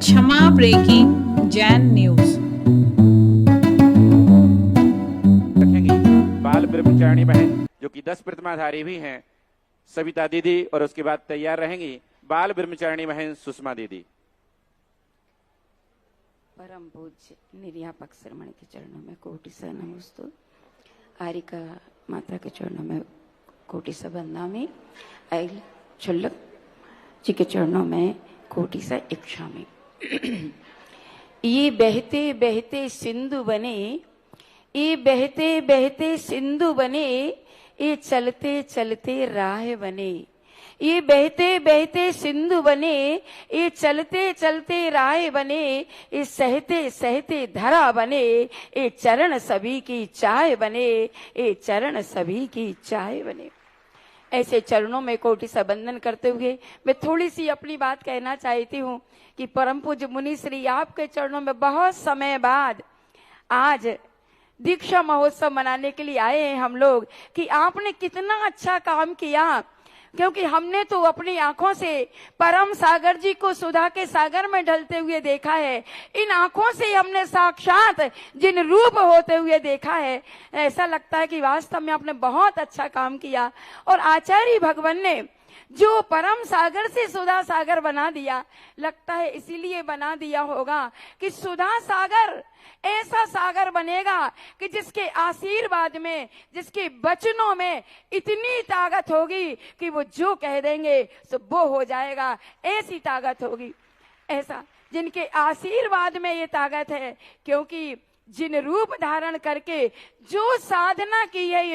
क्षमा breaking Jain news रखेंगी बाल ब्रह्मचारिणी बहन जो कि 10 प्रतिमाधारी भी हैं, सविता दीदी, और उसके बाद तैयार रहेंगी बाल ब्रह्मचारिणी बहन सुषमा दीदी। परम पूज्य निर्यापक श्रमण के चरणों में कोटि सा नमस्तु। आरिका माता के चरणों में कोटि सा बंदामी। आइल छुल्लक जी के चरणों में कोटि सा इच्छामी। ये बहते बहते सिंधु बने, ये बहते बहते सिंधु बने, ये चलते चलते राह बने। ये बहते बहते सिंधु बने, ये चलते चलते राह बने, ये सहते सहते धरा बने, ये चरण सभी की चाय बने, ये चरण सभी की चाय बने। ऐसे चरणों में कोटि सा बंदन करते हुए मैं थोड़ी सी अपनी बात कहना चाहती हूँ कि परम पूज्य मुनि श्री आपके चरणों में बहुत समय बाद आज दीक्षा महोत्सव मनाने के लिए आए हैं हम लोग कि आपने कितना अच्छा काम किया, क्योंकि हमने तो अपनी आंखों से परम सागर जी को सुधा के सागर में ढलते हुए देखा है। इन आंखों से हमने साक्षात जिन रूप होते हुए देखा है, ऐसा लगता है कि वास्तव में आपने बहुत अच्छा काम किया। और आचार्य भगवान ने जो परम सागर से सुधा सागर बना दिया, लगता है इसीलिए बना दिया होगा कि सुधा सागर ऐसा सागर बनेगा कि जिसके आशीर्वाद में, जिसके वचनों में इतनी ताकत होगी कि वो जो कह देंगे सो वो हो जाएगा, ऐसी ताकत होगी। ऐसा जिनके आशीर्वाद में ये ताकत है, क्योंकि जिन रूप धारण करके जो साधना की है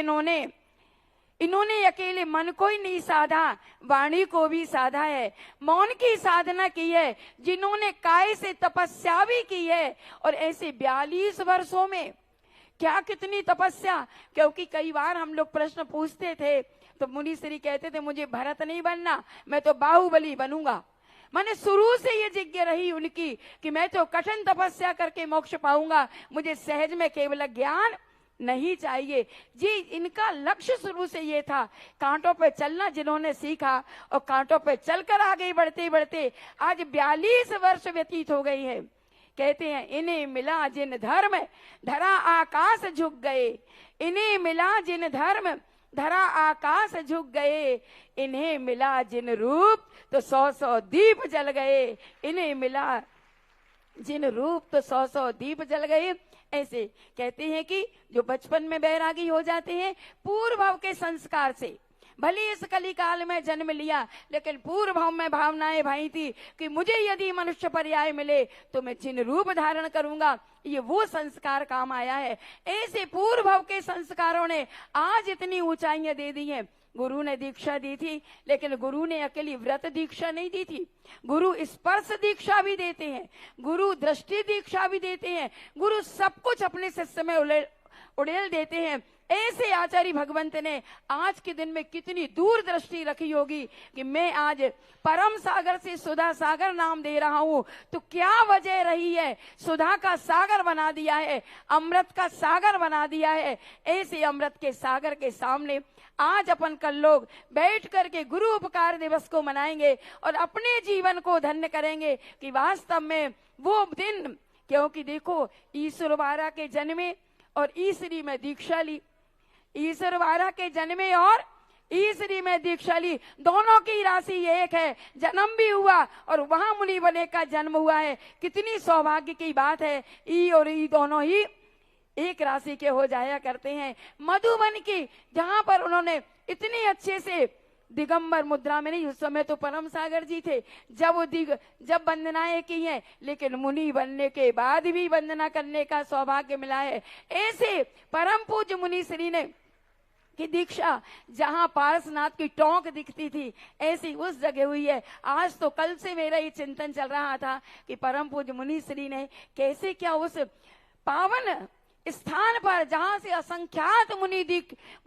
इन्होंने अकेले मन को ही नहीं साधा, वाणी को भी साधा है, मौन की साधना की है, जिन्होंने काय से तपस्या भी की है। और ऐसे 42 वर्षों में क्या कितनी तपस्या, क्योंकि कई बार हम लोग प्रश्न पूछते थे तो मुनि श्री कहते थे मुझे भरत नहीं बनना, मैं तो बाहुबली बनूंगा। मैंने शुरू से ये जिज्ञा रही उनकी कि मैं तो कठिन तपस्या करके मोक्ष पाऊंगा, मुझे सहज में केवल ज्ञान नहीं चाहिए जी। इनका लक्ष्य शुरू से ये था, कांटों पे चलना जिन्होंने सीखा और कांटों पे चलकर आगे बढ़ते बढ़ते आज 42 वर्ष व्यतीत हो गई है। कहते हैं इन्हें मिला जिन धर्म धरा आकाश झुक गए, इन्हें मिला जिन धर्म धरा आकाश झुक गए, इन्हें मिला जिन रूप तो 100-100 दीप जल गए, इन्हें मिला जिन रूप तो 100-100 दीप जल गए। ऐसे कहते हैं कि जो बचपन में बैरागी हो जाते हैं पूर्व भाव के संस्कार से, भले इस कलिकाल में जन्म लिया लेकिन पूर्व भाव में भावनाएं भाई थी कि मुझे यदि मनुष्य पर्याय मिले तो मैं जिन रूप धारण करूंगा, ये वो संस्कार काम आया है। ऐसे पूर्व भाव के संस्कारों ने आज इतनी ऊंचाइयां दे दी हैं। गुरु ने दीक्षा दी थी, लेकिन गुरु ने अकेली व्रत दीक्षा नहीं दी थी, गुरु स्पर्श दीक्षा भी देते हैं, गुरु दृष्टि दीक्षा भी देते हैं, गुरु सब कुछ अपने शिष्य में उड़ेल देते हैं। ऐसे आचार्य भगवंत ने आज के दिन में कितनी दूर दृष्टि रखी होगी कि मैं आज परम सागर से सुधा सागर नाम दे रहा हूं, तो क्या वजह रही है, सुधा का सागर बना दिया है, अमृत का सागर बना दिया है। ऐसे अमृत के सागर के सामने आज अपन कल लोग बैठ करके गुरु उपकार दिवस को मनाएंगे और अपने जीवन को धन्य करेंगे कि वास्तव में वो दिन, क्योंकि देखो ईश्वर वारा के जन्मे और ईश्वरी में दीक्षा ली, ईश्वर वारा के जन्मे और ईश्वरी में दीक्षा ली, दोनों की राशि एक है, जन्म भी हुआ और वहां मुनि बने का जन्म हुआ है। कितनी सौभाग्य की बात है, ई और ई दोनों ही एक राशि के हो जाया करते हैं। मधुबन की जहां पर उन्होंने इतने अच्छे से दिगंबर मुद्रा में नहीं, उस समय तो परम सागर जी थे जब वंदनाएं की हैं, लेकिन मुनि बनने के बाद भी वंदना करने का सौभाग्य मिला है। ऐसे परम पूज्य मुनि श्री ने की दीक्षा जहां पारसनाथ की टोंक दिखती थी ऐसी उस जगह हुई है। आज तो कल से मेरा ये चिंतन चल रहा था कि परम पूज्य मुनि श्री ने कैसे क्या उस पावन स्थान पर जहां से असंख्यात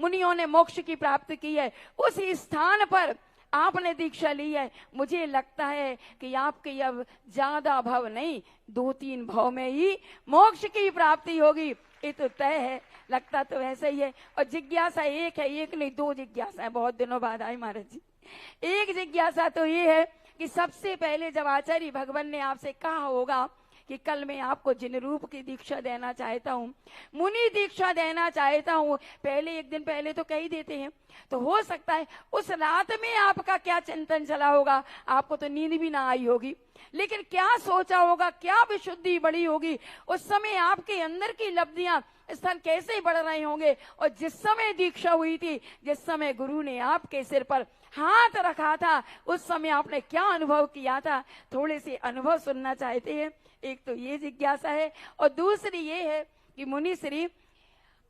मुनियों ने मोक्ष की प्राप्ति की है, उस स्थान पर आपने दीक्षा ली है। मुझे लगता है कि आपके अब ज्यादा भव नहीं, 2-3 भव में ही मोक्ष की प्राप्ति होगी, ये तो तय है। लगता तो ऐसा ही है। और जिज्ञासा एक है, एक नहीं 2 जिज्ञासा है, बहुत दिनों बाद आई महाराज जी। एक जिज्ञासा तो ये है कि सबसे पहले जब आचार्य भगवान ने आपसे कहा होगा कि कल मैं आपको जिन रूप की दीक्षा देना चाहता हूँ, मुनि दीक्षा देना चाहता हूँ, पहले एक दिन पहले तो कह ही देते हैं। तो हो सकता है उस रात में आपका क्या चिंतन चला होगा, आपको तो नींद भी ना आई होगी, लेकिन क्या सोचा होगा, क्या विशुद्धि बढ़ी होगी, उस समय आपके अंदर की लब्धियां स्थान कैसे बढ़ रहे होंगे। और जिस समय दीक्षा हुई थी, जिस समय गुरु ने आपके सिर पर हाथ रखा था, उस समय आपने क्या अनुभव किया था, थोड़े से अनुभव सुनना चाहते हैं। एक तो ये जिज्ञासा है, और दूसरी ये है कि मुनि श्री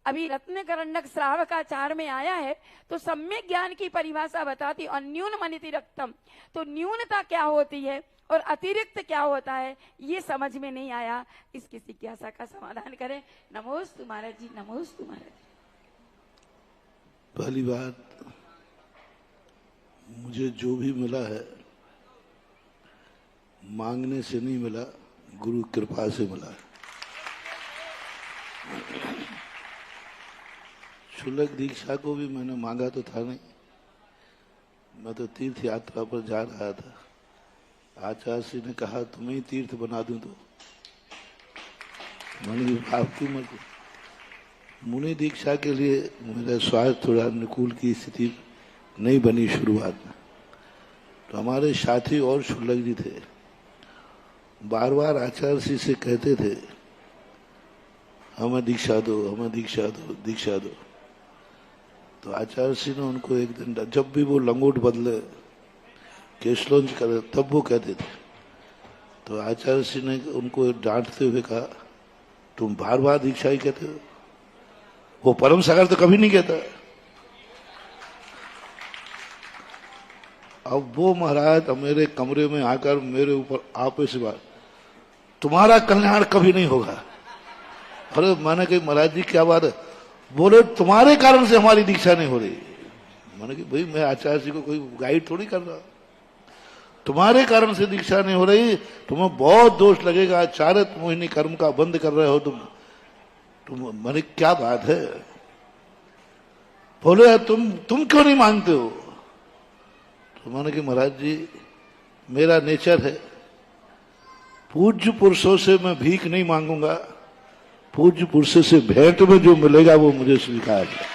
अभी रत्नकरंडक श्रावकाचार में आया है तो सम्यक ज्ञान की परिभाषा बताती, और न्यून मनिति रक्तम, तो न्यूनता क्या होती है और अतिरिक्त क्या होता है, ये समझ में नहीं आया। इसकी जिज्ञासा का समाधान करें। नमोस्तु महाराज जी, नमोस्तु महाराज जी। पहली बात, मुझे जो भी मिला है मांगने से नहीं मिला, गुरु कृपा से मिला। शुल्क दीक्षा को भी मैंने मांगा तो था नहीं, मैं तो तीर्थ यात्रा पर जा रहा था। आचार्य जी ने कहा तुम्हें तीर्थ बना दूं, तो मैंने आपकी मर्जी। मुनि दीक्षा के लिए मेरा स्वास्थ्य थोड़ा अनुकूल की स्थिति नहीं बनी शुरुआत में, तो हमारे साथी और शुल्क जी थे, बार बार आचार्य जी से कहते थे हमें दीक्षा दो, हमें दीक्षा दो, दीक्षा दो। तो आचार्य जी ने उनको एक दिन, जब भी वो लंगोट बदले, केशलोंज करे, तब वो कहते थे। तो आचार्य जी ने उनको डांटते हुए कहा तुम बार बार दीक्षा ही कहते हो, वो परम सागर तो कभी नहीं कहता। अब वो महाराज मेरे कमरे में आकर मेरे ऊपर आपे से बात, तुम्हारा कल्याण कभी नहीं होगा। अरे मैंने कही महाराज जी क्या बात है, बोले तुम्हारे कारण से हमारी दीक्षा नहीं हो रही। मैंने कहा भाई मैं आचार्य जी को कोई गाइड थोड़ी कर रहा, तुम्हारे कारण से दीक्षा नहीं हो रही, तुम्हें बहुत दोष लगेगा, चारित मोहिनी कर्म का बंद कर रहे हो तुम। मैंने क्या बात है, बोले तुम क्यों नहीं मांगते हो। तो मैंने कहा महाराज जी मेरा नेचर है, पूज्य पुरुषों से मैं भीख नहीं मांगूंगा, पूज्य पुरुषों से भेंट में जो मिलेगा वो मुझे स्वीकार है।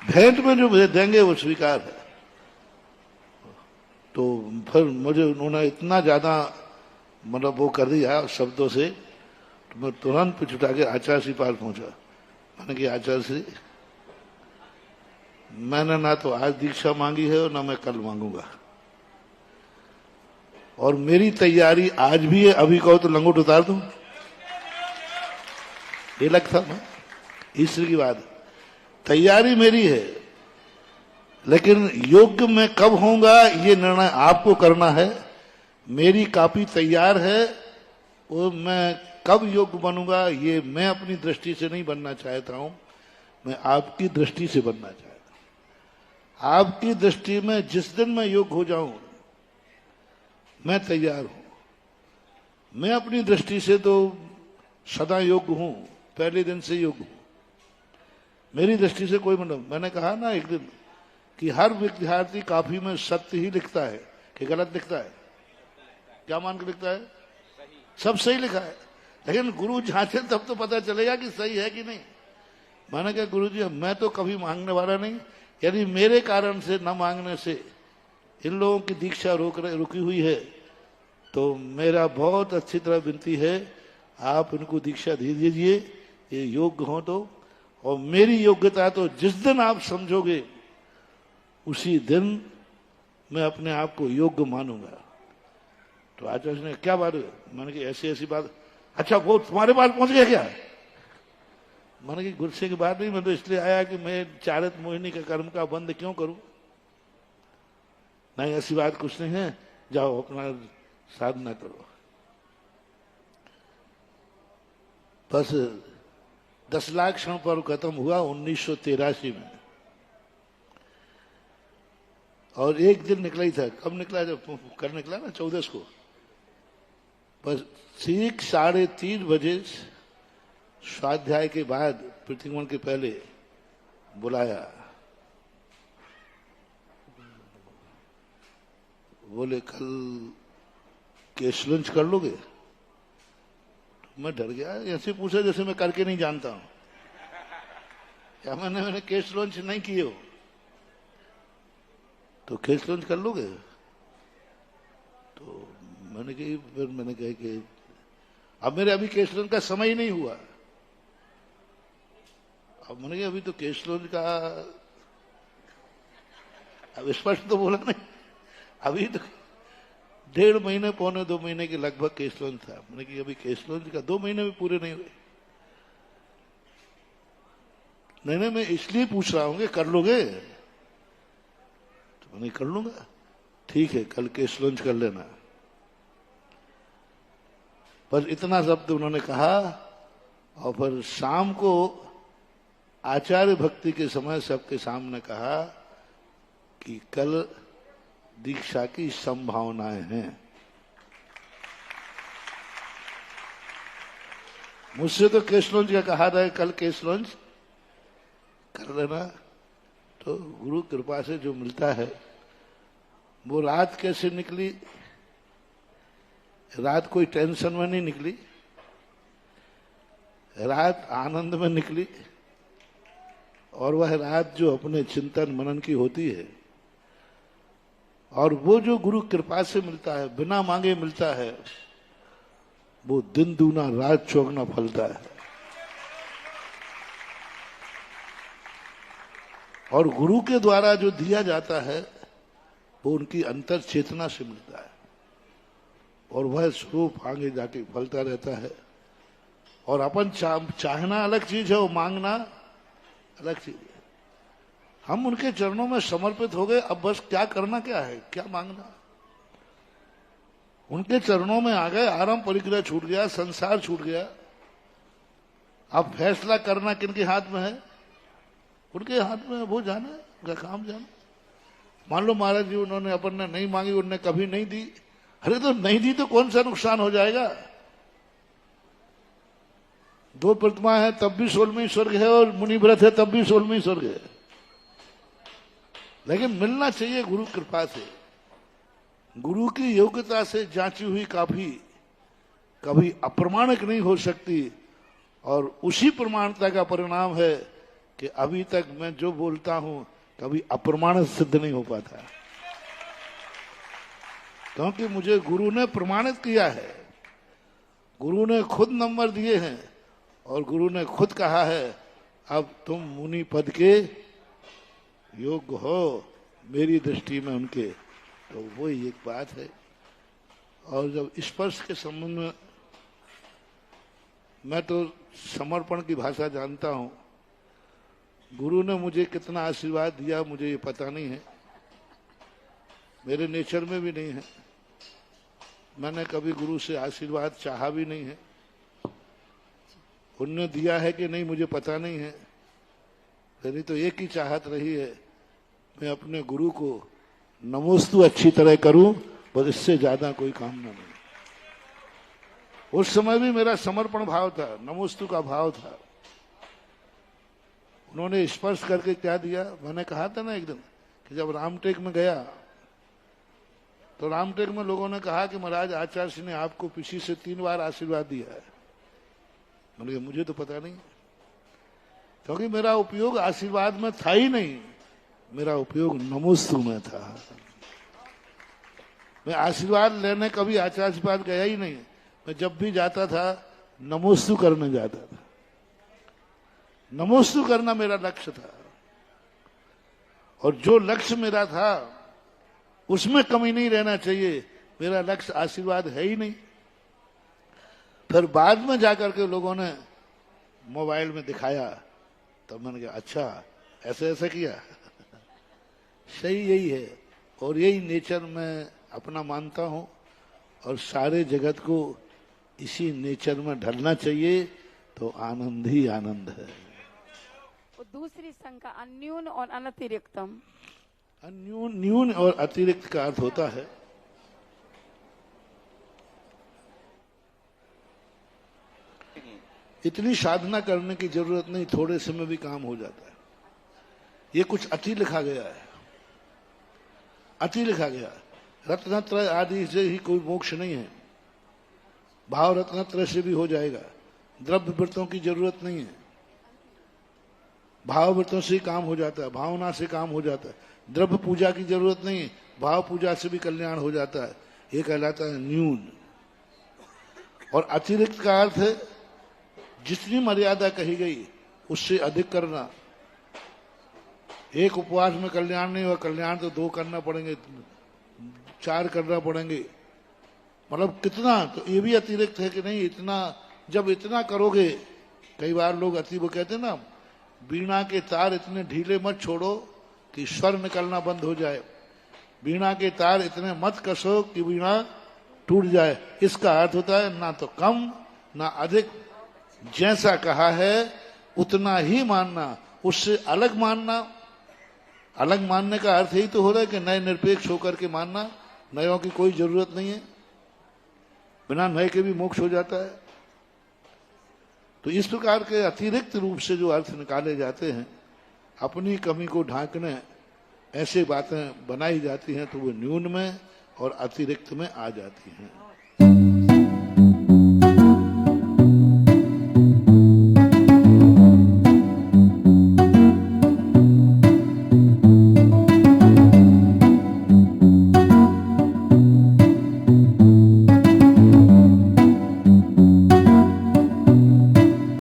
भेंट में जो मुझे देंगे वो स्वीकार है। तो फिर मुझे उन्होंने इतना ज्यादा मतलब वो कर दिया शब्दों से, तो मैं तुरंत पिछुटा के आचार्य जी पास पहुंचा। मैंने कहा आचार्य जी मैंने ना तो आज दीक्षा मांगी है और ना मैं कल मांगूंगा, और मेरी तैयारी आज भी है, अभी कहो तो लंगोट उतार दूं, ये लगता मैं ईश्वर की बात है। तैयारी मेरी है, लेकिन योग्य मैं कब होऊंगा ये निर्णय आपको करना है। मेरी कॉपी तैयार है, वो मैं कब योग्य बनूंगा ये मैं अपनी दृष्टि से नहीं बनना चाहता हूं, मैं आपकी दृष्टि से बनना चाहता हूं। आपकी दृष्टि में जिस दिन मैं योग्य हो जाऊं मैं तैयार हूं। मैं अपनी दृष्टि से तो सदा योग्य हूं, पहले दिन से योग्य हूं, मेरी दृष्टि से कोई मतलब। मैंने कहा ना एक दिन कि हर विद्यार्थी कॉपी में सत्य ही लिखता है कि गलत लिखता है, क्या मान के लिखता है, सब सही लिखा है, लेकिन गुरु जांचे तब तो पता चलेगा कि सही है कि नहीं। मैंने कहा गुरु जी मैं तो कभी मांगने वाला नहीं, यदि मेरे कारण से न मांगने से इन लोगों की दीक्षा रुकी हुई है तो मेरा बहुत अच्छी तरह विनती है आप इनको दीक्षा दे दीजिए, ये योग्य हो तो। और मेरी योग्यता तो जिस दिन आप समझोगे उसी दिन मैं अपने आप को योग्य मानूंगा। तो आचार्य ने क्या बात है, मैंने कहा ऐसी ऐसी बात। अच्छा वो तुम्हारे पास पहुंच गया क्या। मैंने कहा गुस्से की बात नहीं, मैं तो इसलिए आया कि मैं चारित मोहिनी का कर्म का बंद क्यों करूं। नहीं ऐसी बात कुछ नहीं है, जाओ अपना साधना करो। बस 10 लाख क्षण पर्व खत्म हुआ 1983 में, और एक दिन निकला ही था। कब निकला, जब कर निकला ना 14 को। बस ठीक 3:30 बजे स्वाध्याय के बाद प्रतिक्रमण के पहले बुलाया, बोले कल केश लॉन्च कर लोगे? तो मैं डर गया, ऐसे पूछा जैसे मैं करके नहीं जानता हूं। क्या मैंने केश लॉन्च नहीं किए हो? तो केश लॉन्च कर लोगे? तो मैंने कहा कि अब मेरे अभी केश लॉन्च का समय ही नहीं हुआ। अब मैंने कहा अभी तो केश लॉन्च का, अब स्पष्ट तो बोला नहीं, अभी तो 1.5 महीने पौने 2 महीने के लगभग केस लॉन्च था। मैंने कहा अभी केस लॉन्च का 2 महीने भी पूरे नहीं हुए। नहीं, मैं इसलिए पूछ रहा हूं कि कर लोगे? तो मैंने कर लूंगा। ठीक है, कल केस लॉन्च कर लेना। पर इतना शब्द उन्होंने कहा और फिर शाम को आचार्य भक्ति के समय सबके सामने कहा कि कल दीक्षा की संभावनाएं हैं। मुझसे तो केस लॉन्च का कहा था, कल केस लॉन्च कर लेना। तो गुरु कृपा से जो मिलता है वो रात कैसे निकली, रात कोई टेंशन में नहीं निकली, रात आनंद में निकली। और वह रात जो अपने चिंतन मनन की होती है, और वो जो गुरु कृपा से मिलता है, बिना मांगे मिलता है, वो दिन दूना रात चौगुना फलता है। और गुरु के द्वारा जो दिया जाता है वो उनकी अंतर चेतना से मिलता है, और वह स्वरूप आगे जाके फलता रहता है। और अपन चाहना अलग चीज है, वो मांगना अलग चीज है। हम उनके चरणों में समर्पित हो गए, अब बस क्या करना क्या है, क्या मांगना। उनके चरणों में आ गए, आराम परिग्रह छूट गया, संसार छूट गया। अब फैसला करना किनके हाथ में है? उनके हाथ में है, वो जाने, उनका काम जाने। मान लो महाराज जी उन्होंने अपन ने नहीं मांगी, उन्होंने कभी नहीं दी, अरे तो नहीं दी तो कौन सा नुकसान हो जाएगा? 2 प्रतिमा है तब भी 16वीं स्वर्ग है, और मुनि व्रत है तब भी 16वीं स्वर्ग है। लेकिन मिलना चाहिए गुरु कृपा से, गुरु की योग्यता से जांची हुई काफी कभी अप्रमाणिक नहीं हो सकती। और उसी प्रमाणता का परिणाम है कि अभी तक मैं जो बोलता हूं कभी अप्रमाणित सिद्ध नहीं हो पाता, क्योंकि मुझे गुरु ने प्रमाणित किया है। गुरु ने खुद नंबर दिए हैं, और गुरु ने खुद कहा है अब तुम मुनि पद के योग्य हो मेरी दृष्टि में उनके। तो वो एक बात है। और जब स्पर्श के संबंध में, मैं तो समर्पण की भाषा जानता हूं। गुरु ने मुझे कितना आशीर्वाद दिया मुझे ये पता नहीं है, मेरे नेचर में भी नहीं है। मैंने कभी गुरु से आशीर्वाद चाहा भी नहीं है। उनने दिया है कि नहीं मुझे पता नहीं है। मेरी तो एक ही चाहत रही है, मैं अपने गुरु को नमोस्तु अच्छी तरह करूं, बस इससे ज्यादा कोई कामना नहीं। उस समय भी मेरा समर्पण भाव था, नमोस्तु का भाव था। उन्होंने स्पर्श करके क्या दिया, मैंने कहा था ना एक दिन कि जब रामटेक में गया तो रामटेक में लोगों ने कहा कि महाराज आचार्य सिंह ने आपको पीछे से 3 बार आशीर्वाद दिया है। मैंने कहा मुझे तो पता नहीं, क्योंकि मेरा उपयोग आशीर्वाद में था ही नहीं, मेरा उपयोग नमोस्तु में था। मैं आशीर्वाद लेने कभी आचार्य के पास गया ही नहीं। मैं जब भी जाता था नमोस्तु करने जाता था। नमोस्तु करना मेरा लक्ष्य था, और जो लक्ष्य मेरा था उसमें कमी नहीं रहना चाहिए। मेरा लक्ष्य आशीर्वाद है ही नहीं। फिर बाद में जाकर के लोगों ने मोबाइल में दिखाया, तब मैंने कहा अच्छा ऐसे ऐसे किया। सही यही है, और यही नेचर मैं अपना मानता हूं, और सारे जगत को इसी नेचर में ढलना चाहिए, तो आनंद ही आनंद है। और दूसरी शंका अन्यून और अनतिरिक्तम। अन्यून, न्यून और अतिरिक्त का अर्थ होता है इतनी साधना करने की जरूरत नहीं, थोड़े समय भी काम हो जाता है। ये कुछ अति लिखा गया है, अति लिखा गया। रत्नत्रय आदि से ही कोई मोक्ष नहीं है, भाव रत्नत्रय से भी हो जाएगा। द्रव्य व्रतों की जरूरत नहीं है, भाव व्रतों से ही काम हो जाता है, भावना से काम हो जाता है। द्रव्य पूजा की जरूरत नहीं है, भाव पूजा से भी कल्याण हो जाता है। ये कहलाता है न्यून। और अतिरिक्त का अर्थ है जितनी मर्यादा कही गई उससे अधिक करना। एक उपवास में कल्याण नहीं हुआ, कल्याण तो 2 करना पड़ेंगे, 4 करना पड़ेंगे। मतलब कितना, तो ये भी अतिरिक्त है कि नहीं, इतना जब इतना करोगे। कई बार लोग अति वो कहते हैं ना, वीणा के तार इतने ढीले मत छोड़ो कि स्वर निकलना बंद हो जाए, वीणा के तार इतने मत कसो कि वीणा टूट जाए। इसका अर्थ होता है ना तो कम ना अधिक, जैसा कहा है उतना ही मानना, उससे अलग मानना। अलग मानने का अर्थ यही तो हो रहा है कि नए निरपेक्ष होकर के मानना, नयों की कोई जरूरत नहीं है, बिना नए के भी मोक्ष हो जाता है। तो इस प्रकार के अतिरिक्त रूप से जो अर्थ निकाले जाते हैं, अपनी कमी को ढांकने ऐसे बातें बनाई जाती हैं, तो वो न्यून में और अतिरिक्त में आ जाती हैं।